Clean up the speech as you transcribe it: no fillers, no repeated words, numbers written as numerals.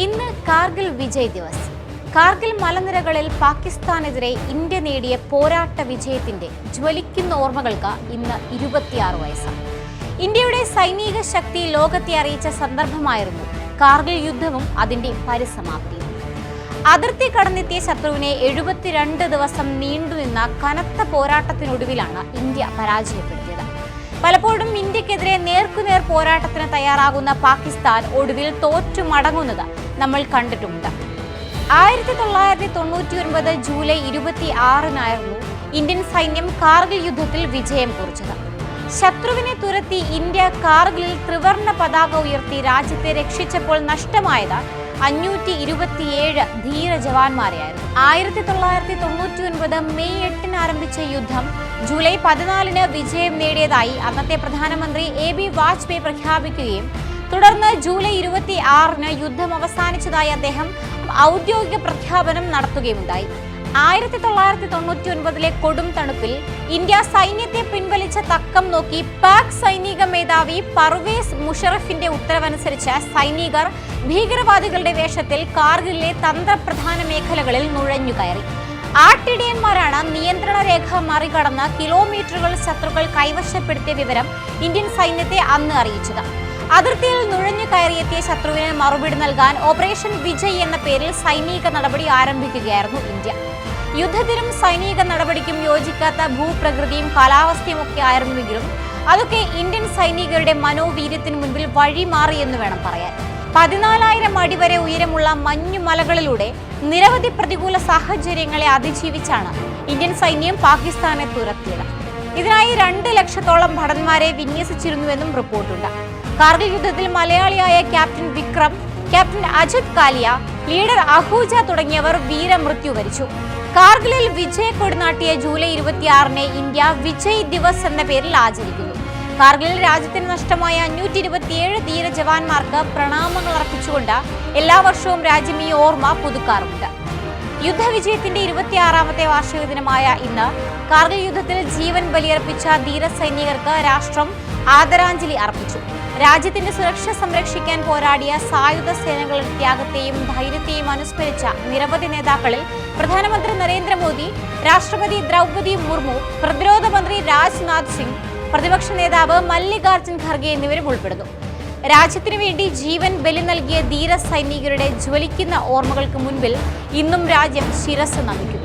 ഇന്ന് കാർഗിൽ വിജയ് ദിവസ്. കാർഗിൽ മലനിരകളിൽ പാകിസ്ഥാനെതിരെ ഇന്ത്യ നേടിയ പോരാട്ട വിജയത്തിന്റെ ജ്വലിക്കുന്ന ഓർമ്മകൾക്ക് ഇന്ന് 26 വയസ്സാണ്. ഇന്ത്യയുടെ സൈനിക ശക്തി ലോകത്തെ അറിയിച്ച സന്ദർഭമായിരുന്നു കാർഗിൽ യുദ്ധവും അതിന്റെ പരിസമാപ്തിയും. അതിർത്തി കടന്നെത്തിയ ശത്രുവിനെ 72 ദിവസം നീണ്ടുനിന്ന കനത്ത പോരാട്ടത്തിനൊടുവിലാണ് ഇന്ത്യ പരാജയപ്പെടുത്തിയത്. പലപ്പോഴും ഇന്ത്യക്കെതിരെ നേർക്കുനേർ പോരാട്ടത്തിന് തയ്യാറാകുന്ന പാകിസ്ഥാൻ ഒടുവിൽ തോറ്റു മടങ്ങുന്നത് നമ്മൾ കണ്ടിട്ടുമുണ്ട്. 1999 ജൂലൈ 26-നായിരുന്നു ഇന്ത്യൻ സൈന്യം കാർഗിൽ യുദ്ധത്തിൽ വിജയം കുറിച്ചത്. ശത്രുവിനെ തുരത്തി ഇന്ത്യ കാർഗിലിൽ ത്രിവർണ്ണ പതാക ഉയർത്തി രാജ്യത്തെ രക്ഷിച്ചപ്പോൾ നഷ്ടമായത് 527 ധീര ജവാന്മാരെയായിരുന്നു. 1999 മെയ് 8-ന് ആരംഭിച്ച യുദ്ധം ജൂലൈ 14-ന് വിജയം നേടിയതായി അന്നത്തെ പ്രധാനമന്ത്രി AB വാജ്പേയി പ്രഖ്യാപിക്കുകയും തുടർന്ന് ജൂലൈ 26-ന് യുദ്ധം അവസാനിച്ചതായി അദ്ദേഹം ഔദ്യോഗിക പ്രഖ്യാപനം നടത്തുകയുണ്ടായി. 1999-ലെ കൊടും തണുപ്പിൽ ഇന്ത്യ സൈന്യത്തെ പിൻവലിച്ച തക്കം നോക്കി പാക് സൈനിക മേധാവി പർവേസ് മുഷറഫിന്റെ ഉത്തരവനുസരിച്ച് സൈനികർ ഭീകരവാദികളുടെ വേഷത്തിൽ കാർഗിലിലെ തന്ത്രപ്രധാന മേഖലകളിൽ നുഴഞ്ഞുകയറി. ആട്ടിടയന്മാരാണ് നിയന്ത്രണ രേഖ മറികടന്ന് കിലോമീറ്ററുകൾ ശത്രുക്കൾ കൈവശപ്പെടുത്തിയ വിവരം ഇന്ത്യൻ സൈന്യത്തെ അന്ന് അറിയിച്ചത്. അതിർത്തിയിൽ നുഴഞ്ഞു കയറിയെത്തിയ ശത്രുവിന് മറുപടി നൽകാൻ ഓപ്പറേഷൻ വിജയ് എന്ന പേരിൽ സൈനിക നടപടി ആരംഭിക്കുകയായിരുന്നു ഇന്ത്യ. യുദ്ധത്തിനും സൈനിക നടപടിക്കും യോജിക്കാത്ത ഭൂപ്രകൃതിയും കാലാവസ്ഥയും ഒക്കെ ആയിരുന്നുവെങ്കിലും അതൊക്കെ ഇന്ത്യൻ സൈനികരുടെ മനോവീര്യത്തിന് മുൻപിൽ വഴിമാറിയെന്ന് വേണം പറയാൻ. 14,000 അടി വരെ ഉയരമുള്ള മഞ്ഞുമലകളിലൂടെ നിരവധി പ്രതികൂല സാഹചര്യങ്ങളെ അതിജീവിച്ചാണ് ഇന്ത്യൻ സൈന്യം പാകിസ്ഥാനെ തുരത്തിയത്. ഇതിനായി 2 ലക്ഷത്തോളം ഭടന്മാരെ വിന്യസിച്ചിരുന്നുവെന്നും റിപ്പോർട്ടുണ്ട്. കാർഗിൽ യുദ്ധത്തിൽ മലയാളിയായ captain Vikram, captain Ajit Kalia, leader Ahuja തുടങ്ങിയവർ വീരമൃത്യു വരിച്ചു. കാർഗിലിൽ വിജയ കൊടിനാട്ടിയ ജൂലൈ 26-നെ ഇന്ത്യ വിജയ് ദിവസ് എന്ന പേരിൽ ആചരിക്കുന്നു. കാർഗിലിൽ രാജ്യത്തിന് നഷ്ടമായ 527 ധീര ജവാന്മാർക്ക് പ്രണാമങ്ങൾ അർപ്പിച്ചുകൊണ്ട് എല്ലാ വർഷവും രാജ്യം ഈ ഓർമ്മ പുതുക്കാറുണ്ട്. യുദ്ധവിജയത്തിന്റെ 26-ാമത്തെ വാർഷിക ദിനമായ ഇന്ന് കാർഗിൽ യുദ്ധത്തിൽ ജീവൻ ബലിയർപ്പിച്ച ധീര സൈനികർക്ക് രാഷ്ട്രം ആദരാഞ്ജലി അർപ്പിച്ചു. രാജ്യത്തിന്റെ സുരക്ഷ സംരക്ഷിക്കാൻ പോരാടിയ സായുധ സേനകളുടെ ത്യാഗത്തെയും ധൈര്യത്തെയും അനുസ്മരിച്ച നിരവധി നേതാക്കളിൽ പ്രധാനമന്ത്രി നരേന്ദ്രമോദി, രാഷ്ട്രപതി ദ്രൗപദി മുർമു, പ്രതിരോധ മന്ത്രി രാജ്നാഥ് സിംഗ്, പ്രതിപക്ഷ നേതാവ് മല്ലികാർജുൻ ഖർഗെ എന്നിവരും ഉൾപ്പെടുന്നു. രാജ്യത്തിനു വേണ്ടി ജീവൻ ബലി നൽകിയ ധീര സൈനികരുടെ ജ്വലിക്കുന്ന ഓർമ്മകൾക്ക് മുൻപിൽ ഇന്നും രാജ്യം ശിരസ് നമിക്കുന്നു.